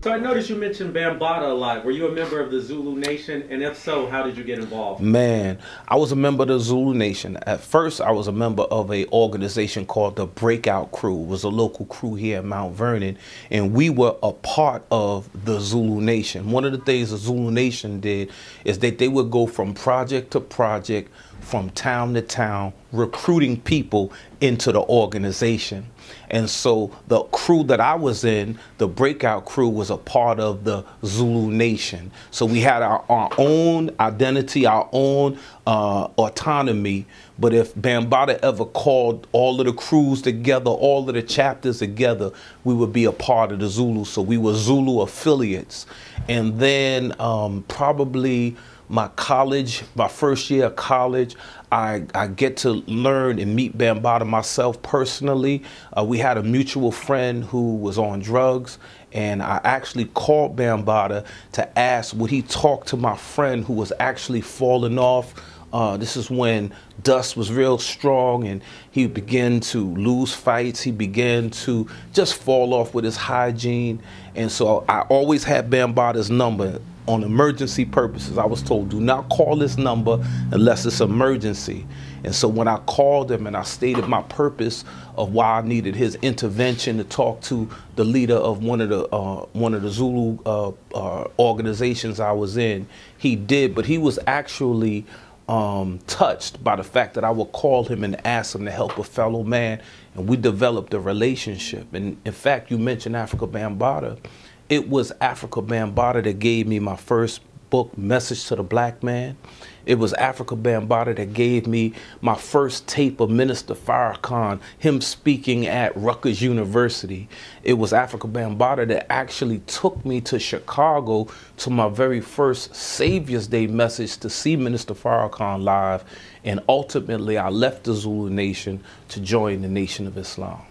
So I noticed you mentioned Bambaataa a lot. Were you a member of the Zulu Nation? And if so, how did you get involved? Man, I was a member of the Zulu Nation. At first, I was a member of an organization called the Breakout Crew. It was a local crew here in Mount Vernon, and we were a part of the Zulu Nation. One of the things the Zulu Nation did is that they would go from project to project, from town to town, recruiting people into the organization. And so the crew that I was in, the Breakout Crew, was a part of the Zulu Nation. So we had our own identity, our own autonomy. But if Bambaataa ever called all of the crews together, all of the chapters together, we would be a part of the Zulu. So we were Zulu affiliates. And then probably my first year of college, I get to learn and meet Bambaataa myself personally. We had a mutual friend who was on drugs, and I actually called Bambaataa to ask would he talk to my friend who was actually falling off. This is when Dust was real strong, and he began to lose fights. He began to just fall off with his hygiene. And so I always had Bambaataa's number. On emergency purposes, I was told, do not call this number unless it's emergency. And so when I called him and I stated my purpose of why I needed his intervention to talk to the leader of one of the Zulu organizations I was in, he did. But he was actually touched by the fact that I would call him and ask him to help a fellow man, and we developed a relationship. And in fact, you mentioned Africa Bambaataa. It was Africa Bambaataa that gave me my first book, Message to the Black Man. It was Africa Bambaataa that gave me my first tape of Minister Farrakhan, him speaking at Rutgers University. It was Africa Bambaataa that actually took me to Chicago to my very first Savior's Day message to see Minister Farrakhan live. And ultimately, I left the Zulu Nation to join the Nation of Islam.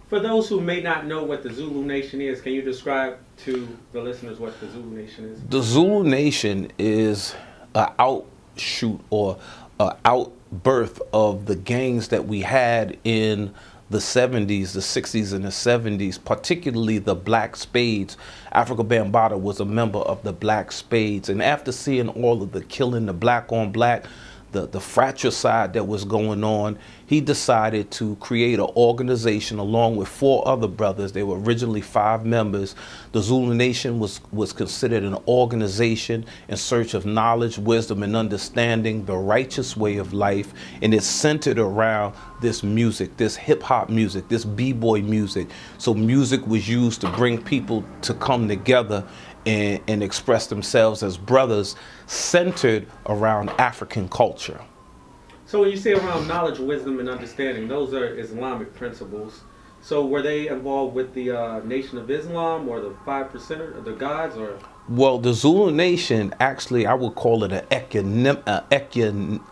For those who may not know what the Zulu Nation is, can you describe to the listeners what the Zulu Nation is? The Zulu Nation is an outshoot or an outbirth of the gangs that we had in the 70s, the 60s, and the 70s, particularly the Black Spades. Africa Bambaataa was a member of the Black Spades. And after seeing all of the killing, the black on black, the fratricide that was going on, he decided to create an organization along with 4 other brothers. They were originally 5 members. The Zulu Nation was considered an organization in search of knowledge, wisdom, and understanding, the righteous way of life. And it's centered around this music, this hip-hop music, this b-boy music. So music was used to bring people to come together and express themselves as brothers, centered around African culture. So when you say around knowledge, wisdom, and understanding, those are Islamic principles. So were they involved with the Nation of Islam or the 5%, or the gods, or? Well, the Zulu Nation, actually, I would call it an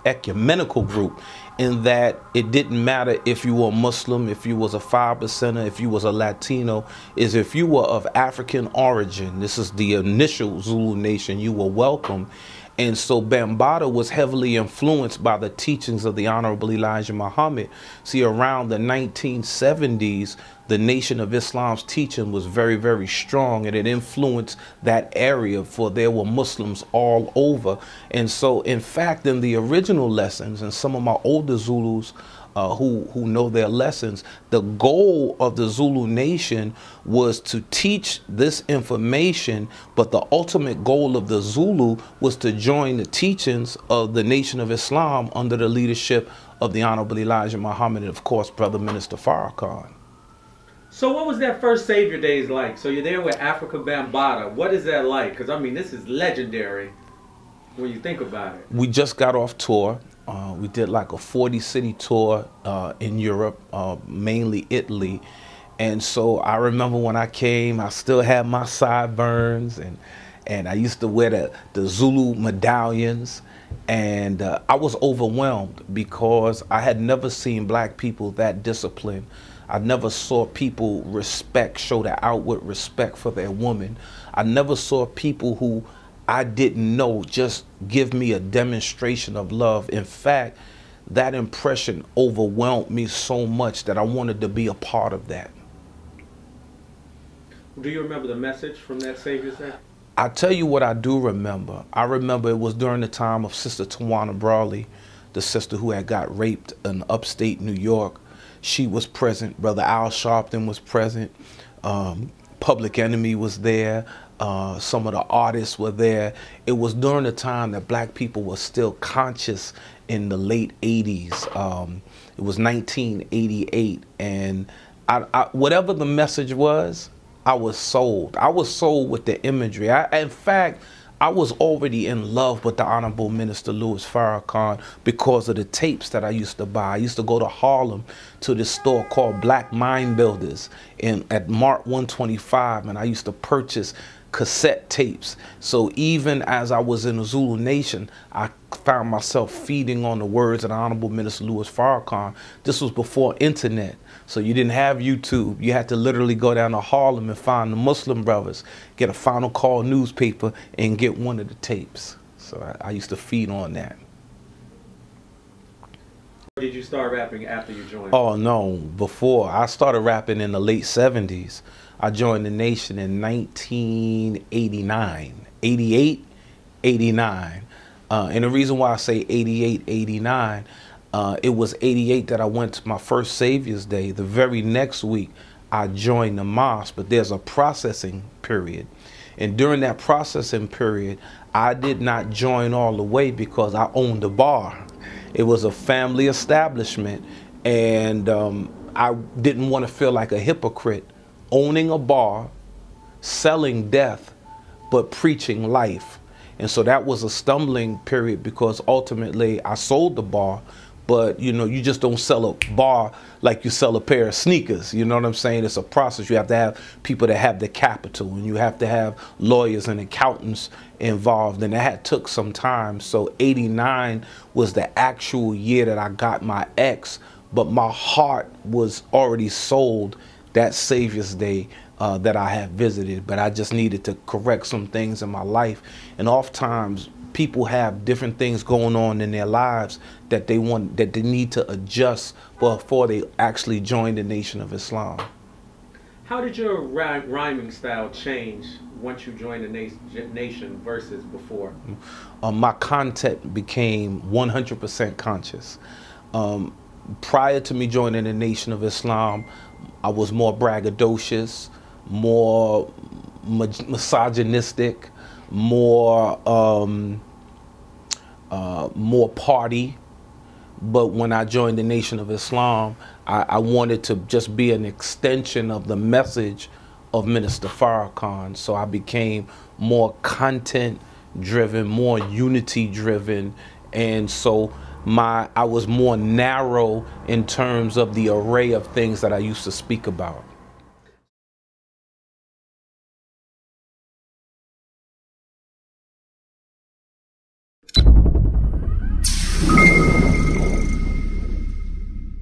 ecumenical group, in that it didn't matter if you were a Muslim, if you was a 5%er, if you was a Latino, is if you were of African origin. This is the initial Zulu Nation. You were welcome. And so Bambaataa was heavily influenced by the teachings of the Honorable Elijah Muhammad. See, around the 1970s, the Nation of Islam's teaching was very, very strong, and it influenced that area, for there were Muslims all over. And so, in fact, in the original lessons, and some of my older Zulus who know their lessons, the goal of the Zulu Nation was to teach this information, but the ultimate goal of the Zulu was to join the teachings of the Nation of Islam under the leadership of the Honorable Elijah Muhammad and, of course, Brother Minister Farrakhan. So what was that first Savior Days like? So you're there with Africa Bambaataa. What is that like? Because, I mean, this is legendary when you think about it. We just got off tour. We did like a 40-city tour in Europe, mainly Italy. And so I remember when I came, I still had my sideburns, and I used to wear the Zulu medallions. And I was overwhelmed because I had never seen black people that disciplined. I never saw people show the outward respect for their woman. I never saw people who I didn't know just give me a demonstration of love. In fact, that impression overwhelmed me so much that I wanted to be a part of that. Do you remember the message from that Savior's Day? I tell you what I do remember. I remember it was during the time of Sister Tawana Brawley, the sister who had got raped in upstate New York. She was present. Brother Al Sharpton was present. Public Enemy was there. Some of the artists were there. It was during the time that black people were still conscious in the late 80s. It was 1988. And whatever the message was, I was sold. I was sold with the imagery. In fact, I was already in love with the Honorable Minister Louis Farrakhan because of the tapes that I used to buy. I used to go to Harlem to this store called Black Mind Builders at Mart 125, and I used to purchase cassette tapes. So even as I was in the Zulu Nation, I found myself feeding on the words of the Honorable Minister Louis Farrakhan. This was before internet, so you didn't have YouTube. You had to literally go down to Harlem and find the Muslim brothers, get a Final Call newspaper, and get one of the tapes. So I used to feed on that. Did you start rapping after you joined? Oh no, before. I started rapping in the late 70s. I joined the Nation in 1989, 88, 89. And the reason why I say 88, 89, it was 88 that I went to my first Savior's Day. The very next week, I joined the mosque, but there's a processing period. And during that processing period, I did not join all the way because I owned a bar. It was a family establishment, and I didn't want to feel like a hypocrite owning a bar, selling death, but preaching life. And so that was a stumbling period because ultimately I sold the bar, but you know, you just don't sell a bar like you sell a pair of sneakers. You know what I'm saying? It's a process. You have to have people that have the capital, and you have to have lawyers and accountants involved, and that took some time. So 89 was the actual year that I got my X, but my heart was already sold that Savior's Day that I had visited, but I just needed to correct some things in my life. And oftentimes people have different things going on in their lives that they need to adjust before they actually join the Nation of Islam. How did your rhyming style change once you joined the Nation versus before? My content became 100% conscious. Prior to me joining the Nation of Islam, I was more braggadocious, more misogynistic, more party. But when I joined the Nation of Islam, I wanted to just be an extension of the message of Minister Farrakhan. So I became more content driven, more unity driven, and so I was more narrow in terms of the array of things that I used to speak about.